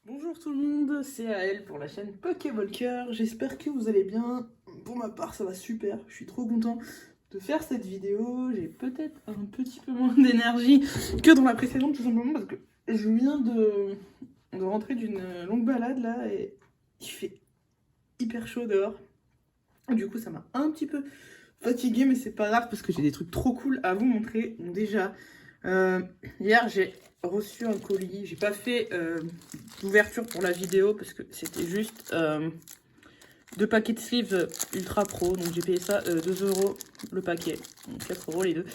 Bonjour tout le monde, c'est AL pour la chaîne Pokévolker. J'espère que vous allez bien. Pour ma part, ça va super. Je suis trop content de faire cette vidéo. J'ai peut-être un petit peu moins d'énergie que dans la précédente, tout simplement parce que je viens de rentrer d'une longue balade là et il fait hyper chaud dehors. Du coup, ça m'a un petit peu fatiguée, mais c'est pas grave parce que j'ai des trucs trop cool à vous montrer. Donc déjà, hier j'ai reçu un colis. J'ai pas fait d'ouverture pour la vidéo parce que c'était juste 2 paquets de sleeves ultra pro. Donc j'ai payé ça 2 € le paquet, donc 4 € les deux.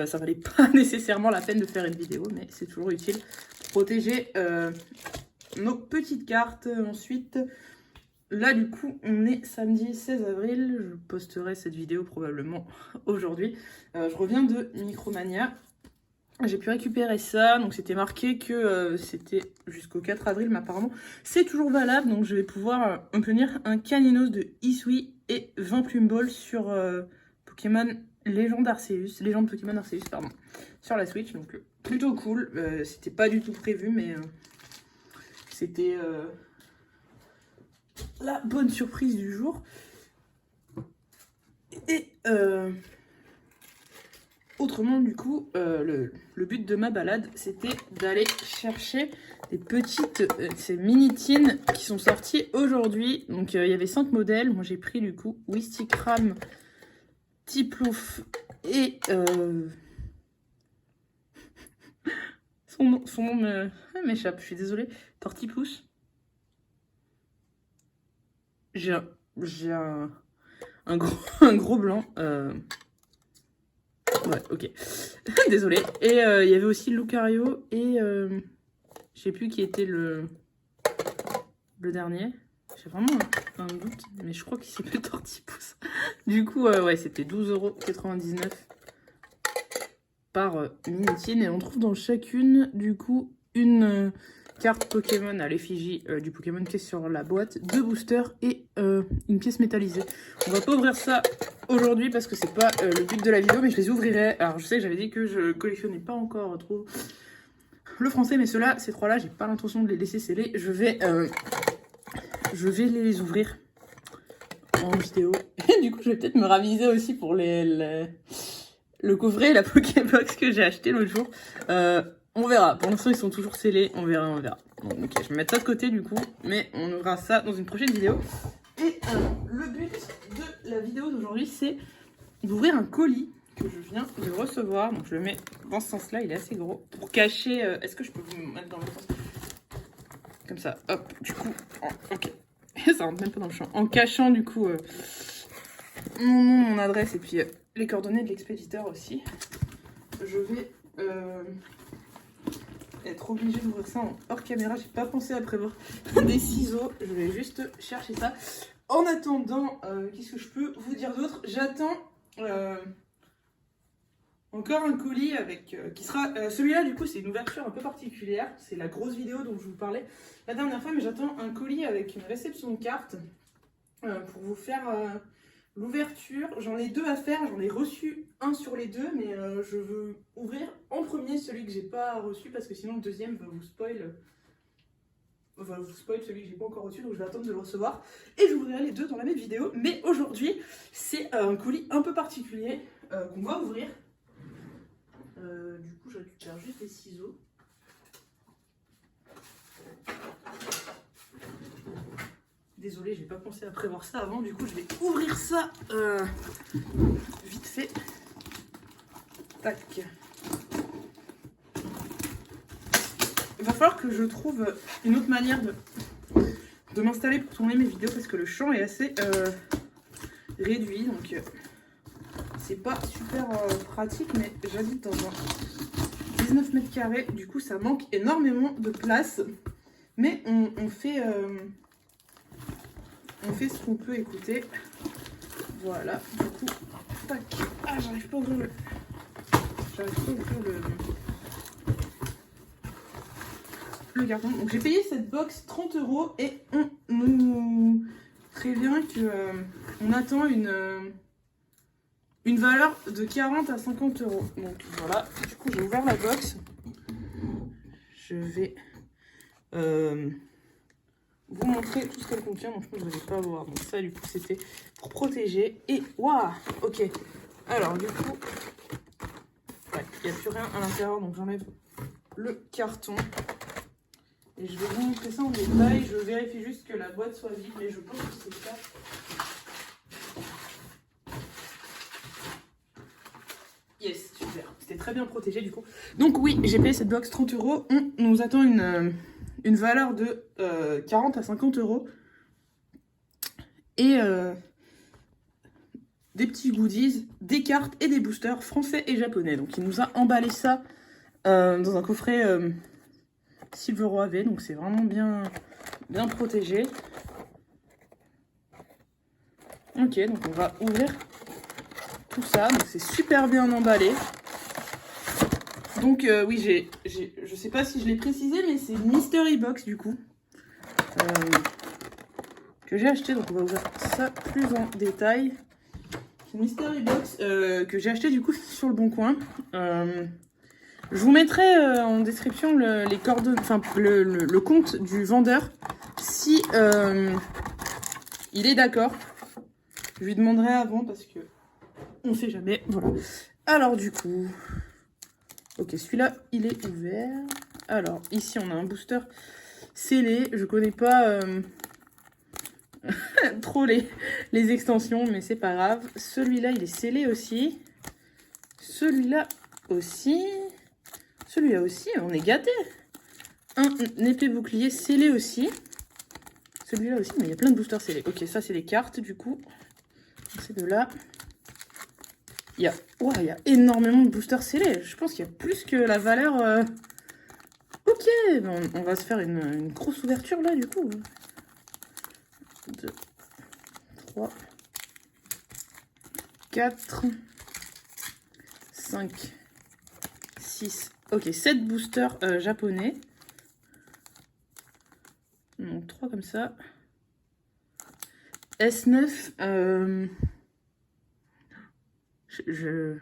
Ça valait pas nécessairement la peine de faire une vidéo, mais c'est toujours utile pour protéger nos petites cartes. Ensuite, là du coup on est samedi 16 avril, je posterai cette vidéo probablement aujourd'hui. Je reviens de Micromania. J'ai pu récupérer ça, donc c'était marqué que c'était jusqu'au 4 avril, mais apparemment c'est toujours valable, donc je vais pouvoir obtenir un Caninos de Isui et 20 plumes balls sur Pokémon Légende Arceus, Légende Pokémon Arceus, pardon, sur la Switch, donc plutôt cool. C'était pas du tout prévu, mais c'était la bonne surprise du jour. Et autrement, du coup, le but de ma balade, c'était d'aller chercher des petites ces mini-tines qui sont sorties aujourd'hui. Donc, il y avait 5 modèles. Moi, j'ai pris, du coup, Wistikram, Tiplouf et... son nom m'échappe, je suis désolée. Tortipousse. J'ai un gros blanc. Ouais, ok. Désolée. Et il y avait aussi Lucario et je sais plus qui était le dernier. J'ai vraiment un doute, mais je crois qu'il s'appelle Tortipousse. Du coup, ouais, c'était 12,99 € par mini-tine. Et on trouve dans chacune, du coup, une carte Pokémon à l'effigie du Pokémon qui est sur la boîte, 2 boosters et une pièce métallisée. On va pas ouvrir ça aujourd'hui parce que c'est pas le but de la vidéo, mais je les ouvrirai. Alors je sais que j'avais dit que je collectionnais pas encore trop le français, mais ceux-là, ces 3-là, j'ai pas l'intention de les laisser scellés. Je vais les ouvrir en vidéo. Et du coup, je vais peut-être me raviser aussi pour le coffret et la Pokébox que j'ai acheté l'autre jour. On verra. Pour l'instant, ils sont toujours scellés. On verra. Bon, ok, je vais mettre ça de côté du coup, mais on ouvrira ça dans une prochaine vidéo. Et le but de la vidéo d'aujourd'hui, c'est d'ouvrir un colis que je viens de recevoir. Donc je le mets dans ce sens-là, il est assez gros. Pour cacher... Est-ce que je peux vous mettre dans le sens? Comme ça, hop, du coup... ok, ça rentre même pas dans le champ. En cachant du coup mon nom, mon adresse et puis les coordonnées de l'expéditeur aussi. Je vais être obligée d'ouvrir ça en hors caméra. J'ai pas pensé à prévoir des ciseaux. Je vais juste chercher ça. En attendant, qu'est-ce que je peux vous dire d'autre? J'attends encore un colis avec qui sera celui-là. Du coup, c'est une ouverture un peu particulière. C'est la grosse vidéo dont je vous parlais la dernière fois, mais j'attends un colis avec une réception de carte pour vous faire l'ouverture. J'en ai 2 à faire. J'en ai reçu un sur les 2, mais je veux ouvrir en premier celui que j'ai pas reçu parce que sinon le deuxième va vous spoil. Enfin, je vous spoil celui que j'ai pas encore reçu, donc je vais attendre de le recevoir. Et j'ouvrirai les 2 dans la même vidéo. Mais aujourd'hui, c'est un colis un peu particulier qu'on va ouvrir. Du coup, je récupère juste des ciseaux. Désolée, j'ai pas pensé à prévoir ça avant. Du coup, je vais ouvrir ça vite fait. Tac. Il va falloir que je trouve une autre manière de m'installer pour tourner mes vidéos parce que le champ est assez réduit. Donc, c'est pas super pratique, mais j'habite dans un 19 mètres carrés. Du coup, ça manque énormément de place. Mais on fait ce qu'on peut écouter. Voilà. Du coup, tac. Ah, j'arrive pas à ouvrir le carton. Donc j'ai payé cette box 30 € et on nous prévient que on attend une une valeur de 40 à 50 euros. Donc voilà, du coup j'ai ouvert la box. Je vais vous montrer tout ce qu'elle contient. Donc je pense que vous n'allez pas voir. Donc ça du coup c'était pour protéger. Et waouh, ok. Alors du coup, ouais, il n'y a plus rien à l'intérieur. Donc j'enlève le carton. Et je vais vous montrer ça en détail. Je vérifie juste que la boîte soit vide. Mais je pense que c'est le cas. Yes, super. C'était très bien protégé du coup. Donc oui, j'ai payé cette box 30 euros. On nous attend une valeur de 40 à 50 euros. Et des petits goodies, des cartes et des boosters français et japonais. Donc il nous a emballé ça dans un coffret Silver OAV. Donc c'est vraiment bien protégé. Ok, donc on va ouvrir tout ça. Donc c'est super bien emballé. Donc oui, je sais pas si je l'ai précisé, mais c'est une Mystery Box du coup. Que j'ai acheté, donc on va ouvrir ça plus en détail. C'est une Mystery Box que j'ai acheté du coup sur le Bon Coin. Je vous mettrai en description les coordonnées, enfin le compte du vendeur si il est d'accord. Je lui demanderai avant parce que on sait jamais. Voilà. Alors du coup, ok, celui-là il est ouvert. Alors ici on a un booster scellé. Je connais pas trop les extensions, mais c'est pas grave. Celui-là il est scellé aussi. Celui-là aussi. Celui-là aussi, on est gâté. Un épée bouclier scellé aussi. Celui-là aussi, mais il y a plein de boosters scellés. Ok, ça c'est les cartes du coup. Ces deux-là. Il y a énormément de boosters scellés. Je pense qu'il y a plus que la valeur. Ok, on va se faire une grosse ouverture là du coup. 2, 3, 4, 5, 6. Ok, 7 boosters japonais. Donc 3 comme ça. S9. Je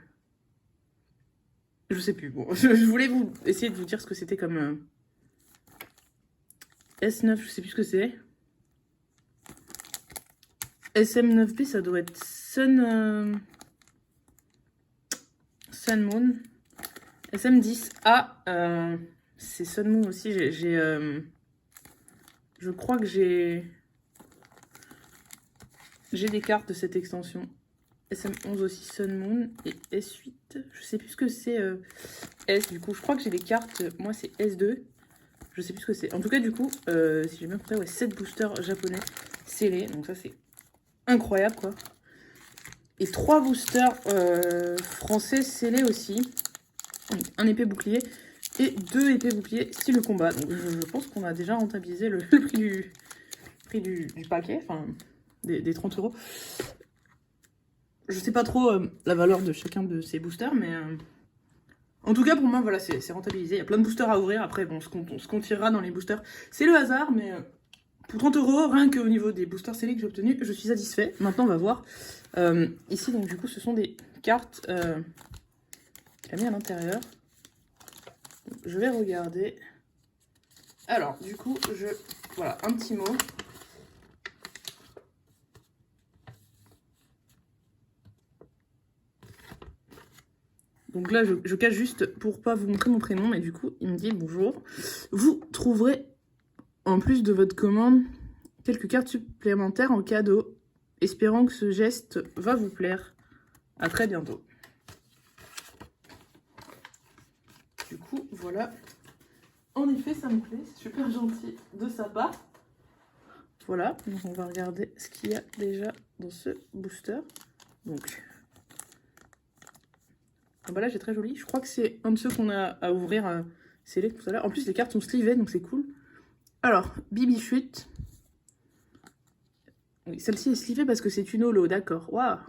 sais plus. Bon, je voulais essayer de vous dire ce que c'était comme S9, je sais plus ce que c'est. SM9B, ça doit être Sun Moon. SM10A, c'est Sun Moon aussi. Je crois que j'ai des cartes de cette extension. SM11 aussi Sun Moon et S8. Je sais plus ce que c'est S du coup. Je crois que j'ai des cartes. Moi c'est S2. Je sais plus ce que c'est. En tout cas du coup, si j'ai bien compris, ouais, 7 boosters japonais scellés. Donc ça c'est incroyable quoi. Et 3 boosters français scellés aussi. Un épée bouclier et 2 épées boucliers style combat. Donc je pense qu'on a déjà rentabilisé le prix du paquet. Enfin des 30 euros. Je sais pas trop la valeur de chacun de ces boosters, mais en tout cas pour moi voilà c'est rentabilisé. Il y a plein de boosters à ouvrir. Après bon, ce qu'on tirera dans les boosters c'est le hasard, mais pour 30 euros, rien qu'au niveau des boosters scellés que j'ai obtenus, je suis satisfait. Maintenant on va voir. Ici donc du coup ce sont des cartes qu'il a mis à l'intérieur. Je vais regarder. Alors du coup voilà un petit mot. Donc là, je cache juste pour pas vous montrer mon prénom, mais du coup, il me dit bonjour. Vous trouverez, en plus de votre commande, quelques cartes supplémentaires en cadeau. Espérant que ce geste va vous plaire. À très bientôt. Du coup, voilà. En effet, ça me plaît. C'est super gentil de sa part. Voilà. Donc, on va regarder ce qu'il y a déjà dans ce booster. Donc... emballage est très joli. Je crois que c'est un de ceux qu'on a à ouvrir scellé tout à l'heure. En plus, les cartes sont slivées, donc c'est cool. Alors, Bibichute. Oui, celle-ci est slivée parce que c'est une holo, d'accord. Waouh.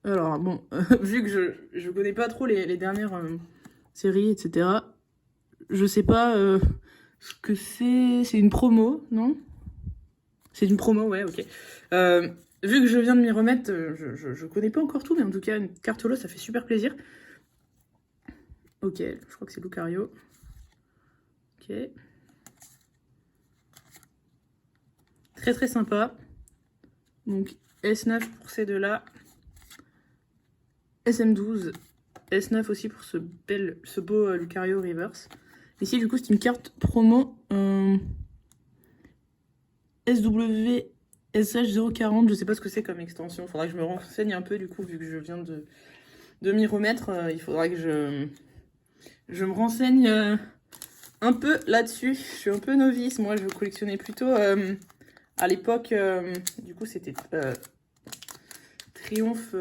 Alors, bon, vu que je connais pas trop les dernières séries, etc. Je sais pas ce que c'est. C'est une promo, non? C'est une promo, ouais, ok. vu que je viens de m'y remettre, je connais pas encore tout, mais en tout cas, une carte holo, ça fait super plaisir. Ok, je crois que c'est Lucario. Ok. Très très sympa. Donc S9 pour ces deux-là. SM12. S9 aussi pour ce beau Lucario Reverse. Ici, du coup, c'est une carte promo SW SH040. Je sais pas ce que c'est comme extension. Faudra que je me renseigne un peu, du coup, vu que je viens de m'y remettre. Il faudra que je me renseigne un peu là-dessus. Je suis un peu novice. Moi, je collectionnais plutôt à l'époque. Du coup, c'était Triomphe,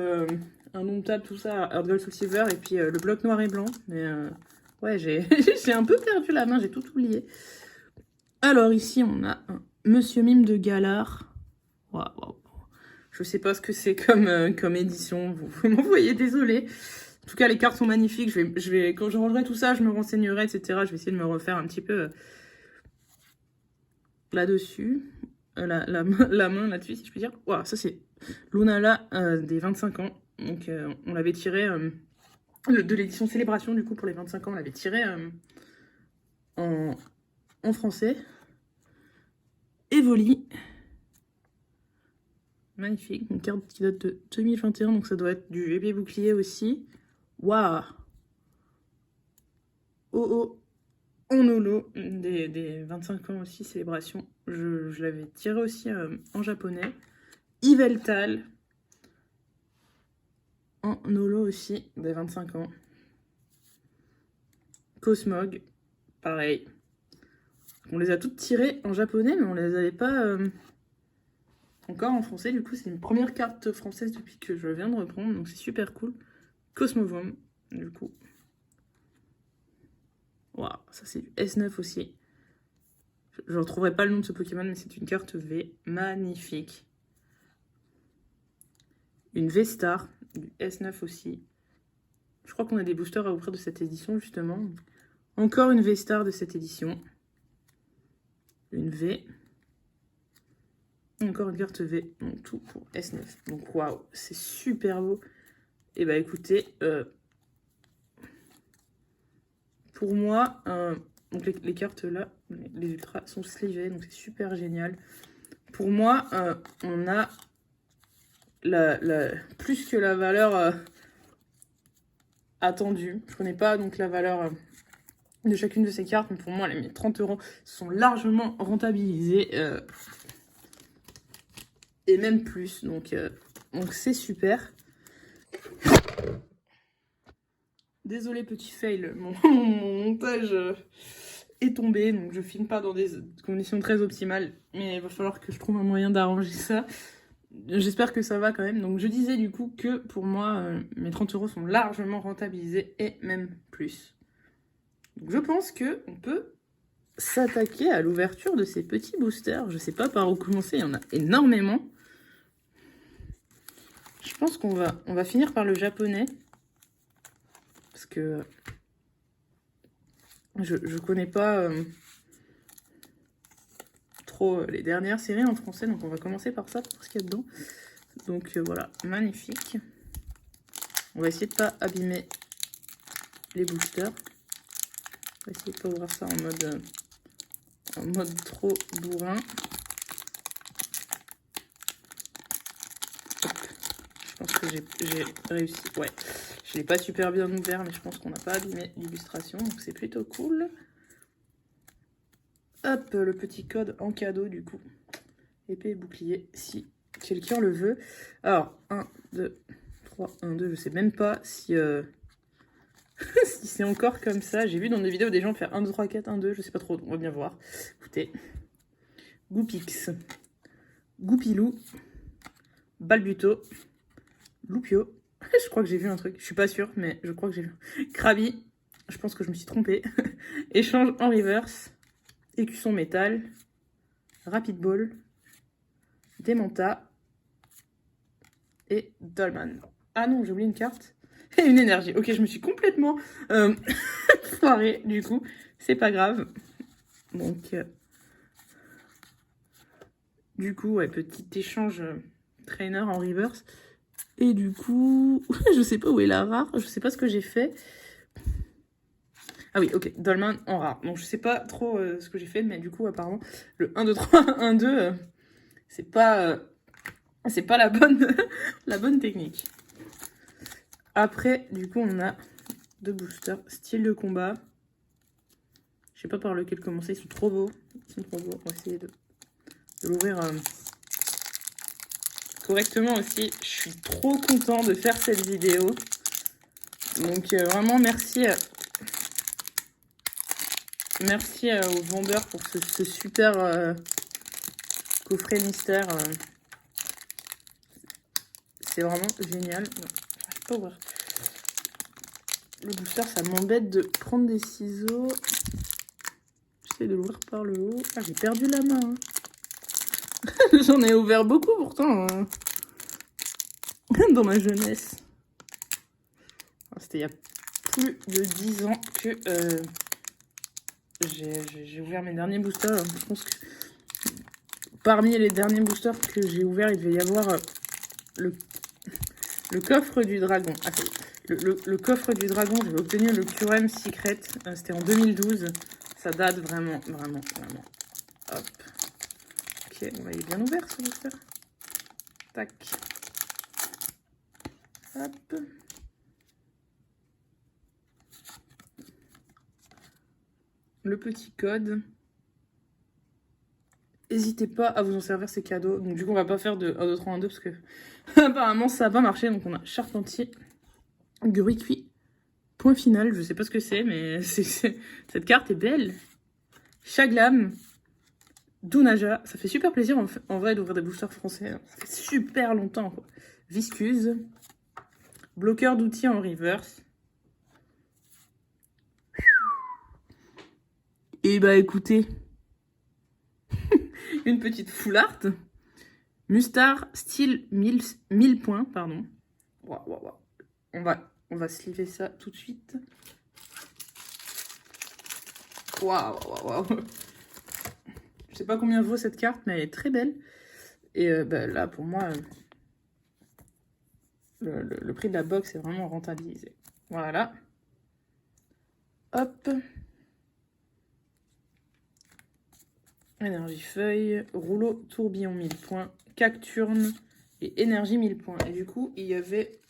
Indomptable, tout ça, Earth Gold Soul Silver, et puis le bloc noir et blanc. Mais ouais, j'ai un peu perdu la main, j'ai tout oublié. Alors ici, on a un Monsieur Mime de Galard. Waouh. Je sais pas ce que c'est comme édition, vous m'en voyez, désolé. En tout cas, les cartes sont magnifiques. Quand je rangerai tout ça, je me renseignerai, etc. Je vais essayer de me refaire un petit peu là-dessus. La main là-dessus, si je puis dire. Waouh, ça c'est Lunala des 25 ans. Donc on l'avait tiré de l'édition Célébration, du coup, pour les 25 ans, on l'avait tiré en français. Evoli. Magnifique, une carte qui date de 2021, donc ça doit être du épée bouclier aussi. Waouh. Oh, en holo, des 25 ans aussi, Célébration. Je l'avais tiré aussi en japonais. Yveltal. En holo aussi, des 25 ans. Cosmog, pareil. On les a toutes tirées en japonais, mais on les avait pas encore en français. Du coup, c'est une première carte française depuis que je viens de reprendre, donc c'est super cool. Cosmovom, du coup. Waouh, ça c'est du S9 aussi. Je ne retrouverai pas le nom de ce Pokémon, mais c'est une carte V magnifique. Une V-Star, du S9 aussi. Je crois qu'on a des boosters à offrir de cette édition, justement. Encore une V-Star de cette édition. Une V. Encore une carte V. Donc tout pour S9. Donc waouh, c'est super beau. Et bah écoutez, pour moi, donc les cartes là, les ultras sont slivées, donc c'est super génial. Pour moi, on a plus que la valeur attendue. Je connais pas donc la valeur de chacune de ces cartes, mais pour moi, les 30 € sont largement rentabilisés. Et même plus, donc c'est super. Désolé, petit fail, mon montage est tombé, donc je filme pas dans des conditions très optimales, mais il va falloir que je trouve un moyen d'arranger ça. J'espère que ça va quand même. Donc je disais du coup que pour moi, mes 30 € sont largement rentabilisés et même plus. Donc je pense qu'on peut s'attaquer à l'ouverture de ces petits boosters. Je sais pas par où commencer, il y en a énormément. Je pense qu'on va finir par le japonais. Parce que je connais pas trop les dernières séries en français, donc on va commencer par ça, pour voir ce qu'il y a dedans. Donc voilà, magnifique. On va essayer de pas abîmer les boosters. On va essayer de pas ouvrir ça en mode trop bourrin. Hop. Je pense que j'ai réussi. Ouais, je l'ai pas super bien ouvert, mais je pense qu'on n'a pas abîmé l'illustration, donc c'est plutôt cool. Hop, le petit code en cadeau du coup. Épée et bouclier, si quelqu'un le veut. Alors, 1, 2, 3, 1, 2, je sais même pas si, si c'est encore comme ça. J'ai vu dans des vidéos des gens faire 1, 2, 3, 4, 1, 2, je sais pas trop, on va bien voir. Écoutez, Goupix, Goupilou, Balbuto, Loupio. Je crois que j'ai vu un truc, je suis pas sûre, mais je crois que j'ai vu. Krabi, je pense que je me suis trompée. Échange en reverse, Écusson métal, Rapid Ball, Démenta et Dolman. Ah non, j'ai oublié une carte. Et une énergie. Ok, je me suis complètement foirée, du coup. C'est pas grave. Donc, du coup, ouais, petit échange Trainer en reverse. Et du coup, je sais pas où est la rare, je sais pas ce que j'ai fait. Ah oui, ok, Dolman en rare. Donc je sais pas trop ce que j'ai fait, mais du coup, apparemment, le 1, 2, 3, 1, 2, c'est pas la bonne, la bonne technique. Après, du coup, on a 2 boosters, style de combat. Je sais pas par lequel commencer, ils sont trop beaux. Ils sont trop beaux, on va essayer de l'ouvrir correctement aussi. Je suis trop content de faire cette vidéo. Donc vraiment merci. Merci aux vendeurs pour ce super coffret mystère. C'est vraiment génial. J'arrive pas à ouvrir. Le booster, ça m'embête de prendre des ciseaux. J'essaie de l'ouvrir par le haut. Ah, j'ai perdu la main. Hein. J'en ai ouvert beaucoup pourtant. Hein. Dans ma jeunesse. C'était il y a plus de 10 ans que j'ai ouvert mes derniers boosters. Je pense que parmi les derniers boosters que j'ai ouverts, il devait y avoir le coffre du dragon. Ah, le coffre du dragon, j'avais obtenu le QRM Secret. C'était en 2012. Ça date vraiment, vraiment, vraiment. Hop. Ok, bon, il est bien ouvert ce booster. Tac. Hop. Le petit code. N'hésitez pas à vous en servir, ces cadeaux. Donc du coup, on va pas faire de 1, 2, 3, 1, 2 parce que apparemment, ça n'a pas marché. Donc on a Charpentier, Gruy-Cuit, Point Final. Je sais pas ce que c'est, mais cette carte est belle. Chaglam, Dounaja. Ça fait super plaisir en vrai d'ouvrir des boosters français. Ça fait super longtemps, quoi. Viscuse. Bloqueur d'outils en reverse. Et bah écoutez, une petite full art. Mustard, style 1000 points, pardon. Waouh, waouh, waouh. On va sliver ça tout de suite. Waouh, waouh, waouh. Je sais pas combien vaut cette carte, mais elle est très belle. Et bah, là, pour moi, le prix de la box est vraiment rentabilisé. Voilà. Hop. Énergie feuille, rouleau tourbillon 1000 points, cacturne et énergie 1000 points. Et du coup, il y avait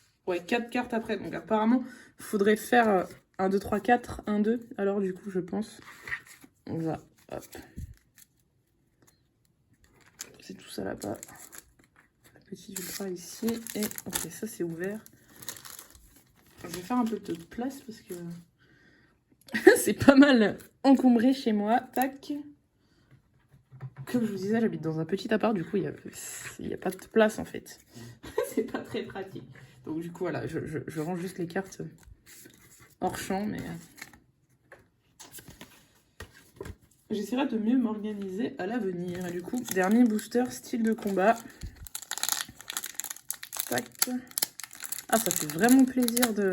4 cartes après. Donc apparemment, il faudrait faire 1, 2, 3, 4, 1, 2. Alors du coup, je pense, on va... Hop. C'est tout ça là-bas. La petite ultra ici. Et ok, ça c'est ouvert. Je vais faire un peu de place parce que c'est pas mal encombré chez moi. Tac. Comme je vous disais, j'habite dans un petit appart, du coup, il n'y a pas de place, en fait. C'est pas très pratique. Donc, du coup, voilà, je range juste les cartes hors champ, mais... J'essaierai de mieux m'organiser à l'avenir. Et du coup, dernier booster, style de combat. Tac. Ah, ça fait vraiment plaisir de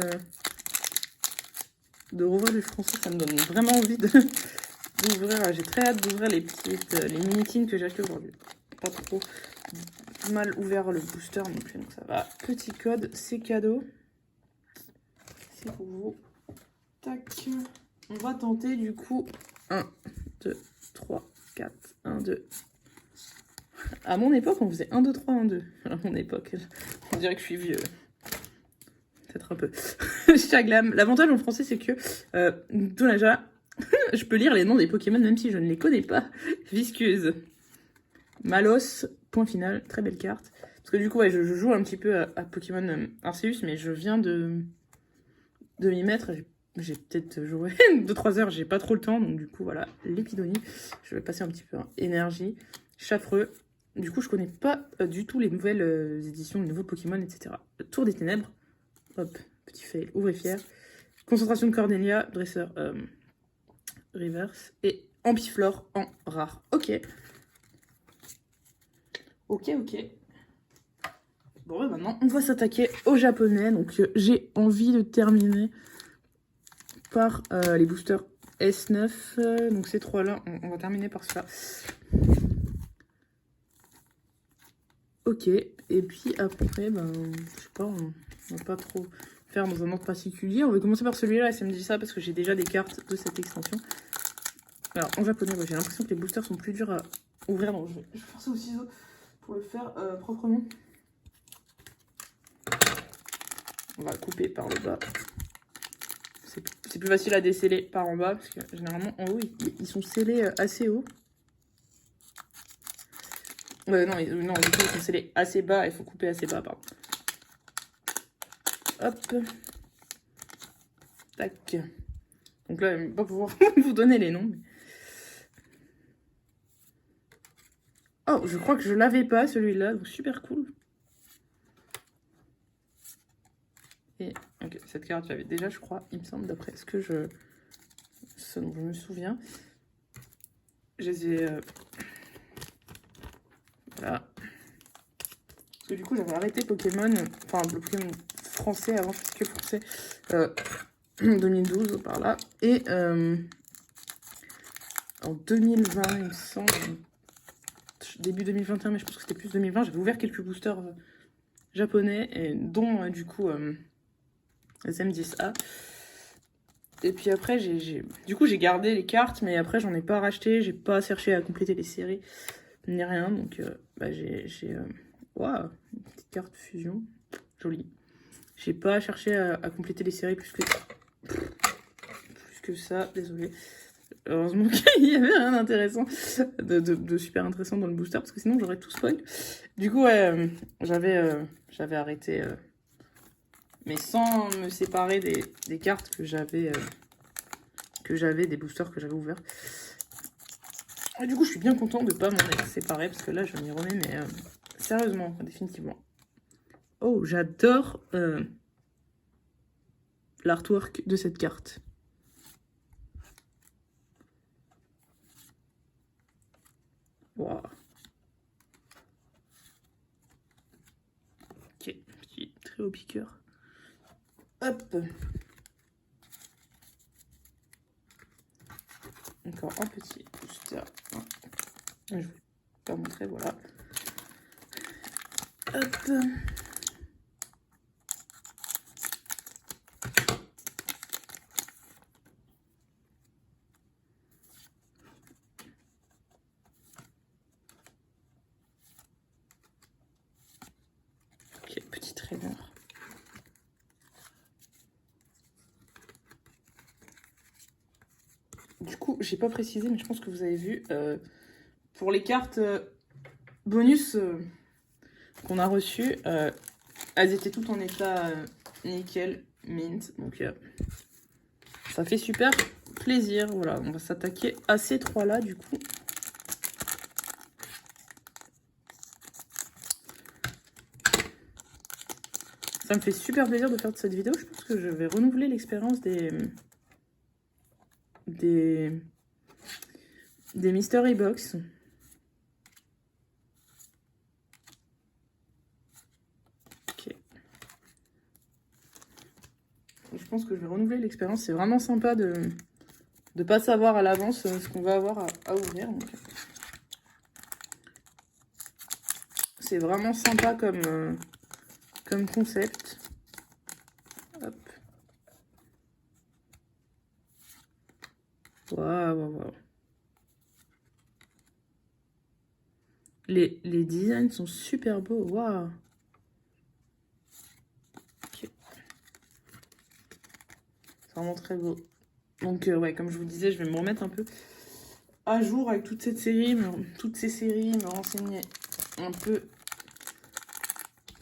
rouvrir du français. Ça me donne vraiment envie d'ouvrir. J'ai très hâte d'ouvrir les mini-tines que j'ai achetées aujourd'hui. Pas trop mal ouvert le booster non plus, donc ça va. Petit code, c'est cadeau. C'est pour vous. Tac. On va tenter du coup 1, 2, 3, 4, 1, 2. À mon époque, on faisait 1, 2, 3, 1, 2. À mon époque, on dirait que je suis vieux. Peut-être un peu. Chaglam. L'avantage en français, c'est que Dounaja, je peux lire les noms des Pokémon même si je ne les connais pas. Viscuse. Malos, point final, très belle carte. Parce que du coup, ouais, je joue un petit peu à Pokémon Arceus, mais je viens de m'y mettre. J'ai peut-être joué 2-3 heures, j'ai pas trop le temps, donc du coup, voilà, l'épidonie. Je vais passer un petit peu en énergie. Chaffreux. Du coup, je connais pas du tout les nouvelles éditions, les nouveaux Pokémon, etc. Tour des Ténèbres. Hop, petit fail, ouvrez fier. Concentration de Cordelia, dresseur reverse. Et Ampiflore en rare. Ok. Ok. Bon, maintenant, on va s'attaquer au japonais. Donc, j'ai envie de terminer par les boosters S9. Donc, ces trois-là, on va terminer par ça. Ok, et puis après, ben, je sais pas, on va pas trop faire dans un ordre particulier. On va commencer par celui-là, ça me dit ça parce que j'ai déjà des cartes de cette extension. Alors, en japonais, j'ai l'impression que les boosters sont plus durs à ouvrir, donc je vais faire ça au ciseau pour le faire proprement. On va couper par le bas. C'est plus facile à déceler par en bas, parce que généralement, en haut, ils sont scellés assez haut. Non, du coup, ils sont scellés assez bas, il faut couper assez bas, pardon. Hop. Tac. Donc là, je ne vais pas pouvoir vous donner les noms. Mais... Oh, je crois que je l'avais pas, celui-là, donc super cool. Et ok, cette carte, j'avais déjà, je crois, il me semble, d'après ce que je me souviens. Je les ai... Voilà. Parce que du coup, j'avais arrêté Pokémon, enfin, le Pokémon français, avant, je faisais que français, 2012, par là. Et en 2020, il me semble, début 2021, mais je pense que c'était plus 2020, j'avais ouvert quelques boosters japonais, et dont, du coup, SM10A. Et puis après, du coup, j'ai gardé les cartes, mais après, j'en ai pas racheté, j'ai pas cherché à compléter les séries, ni rien, donc waouh, une petite carte fusion, jolie. J'ai pas cherché à compléter les séries plus que ça, désolé. Heureusement qu'il y avait rien d'intéressant, de super intéressant dans le booster, parce que sinon j'aurais tout spoil. Du coup, ouais, j'avais arrêté, mais sans me séparer des cartes que j'avais, des boosters que j'avais ouverts. Et du coup, je suis bien content de pas m'en être séparé, parce que là, je m'y remets, mais sérieusement, définitivement. Oh, j'adore l'artwork de cette carte. Wow. Ok, petit très haut piqueur. Hop. Encore un petit booster. Je vais pas montrer, voilà. Hop. Ok, petit traîneur. Du coup, j'ai pas précisé, mais je pense que vous avez vu, pour les cartes bonus qu'on a reçues, elles étaient toutes en état nickel, mint, donc ça fait super plaisir. Voilà, on va s'attaquer à ces trois-là, du coup. Ça me fait super plaisir de faire cette vidéo. Je pense que je vais renouveler l'expérience des Mystery Box. Ok. Je pense que je vais renouveler l'expérience. C'est vraiment sympa de ne pas savoir à l'avance ce qu'on va avoir à ouvrir. C'est vraiment sympa comme concept. Hop. Waouh. Les designs sont super beaux. Waouh. Ok. C'est vraiment très beau. Donc, ouais, comme je vous disais, je vais me remettre un peu à jour avec toute cette série, toutes ces séries, me renseigner un peu,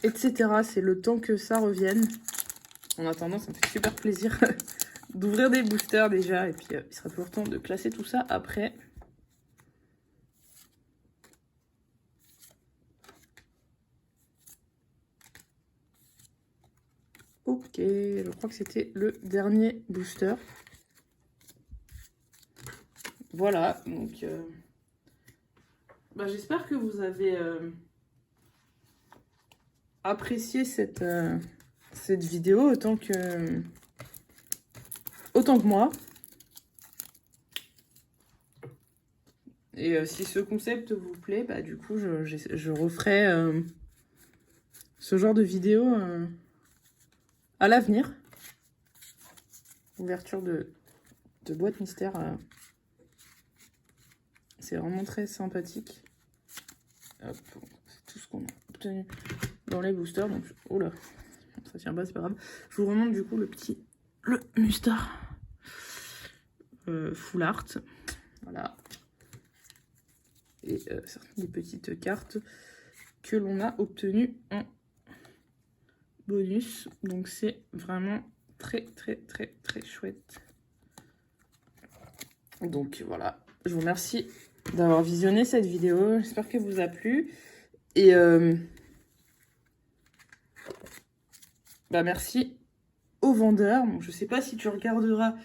etc. C'est le temps que ça revienne. En attendant, ça me fait super plaisir d'ouvrir des boosters déjà. Et puis, il sera toujours temps de classer tout ça après. Ok, je crois que c'était le dernier booster. Voilà, donc j'espère que vous avez apprécié cette vidéo autant que moi. Et si ce concept vous plaît, du coup, je referai ce genre de vidéo à l'avenir. Ouverture de boîte mystère. C'est vraiment très sympathique. Hop, c'est tout ce qu'on a obtenu dans les boosters. Donc, oh là, ça tient pas, c'est pas grave. Je vous remonte du coup le mustard full art. Voilà. Et certaines des petites cartes que l'on a obtenues en bonus. Donc c'est vraiment très chouette. Donc voilà, je vous remercie d'avoir visionné cette vidéo. J'espère qu'elle vous a plu. Et merci aux vendeurs. Bon, je sais pas si tu regarderas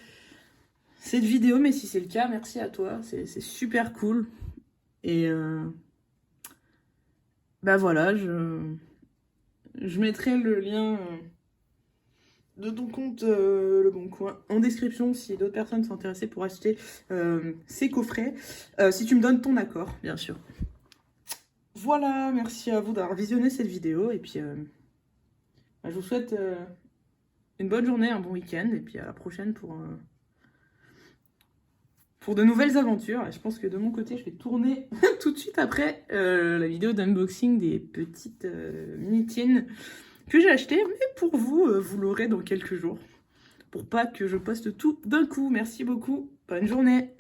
cette vidéo, mais si c'est le cas, merci à toi. C'est super cool. Et voilà, je mettrai le lien de ton compte Le Bon Coin en description si d'autres personnes sont intéressées pour acheter ces coffrets. Si tu me donnes ton accord, bien sûr. Voilà, merci à vous d'avoir visionné cette vidéo. Et puis, je vous souhaite une bonne journée, un bon week-end. Et puis à la prochaine pour de nouvelles aventures. Et je pense que de mon côté, je vais tourner tout de suite après la vidéo d'unboxing des petites mini-tiennes que j'ai achetées. Mais pour vous, vous l'aurez dans quelques jours. Pour pas que je poste tout d'un coup. Merci beaucoup. Bonne journée.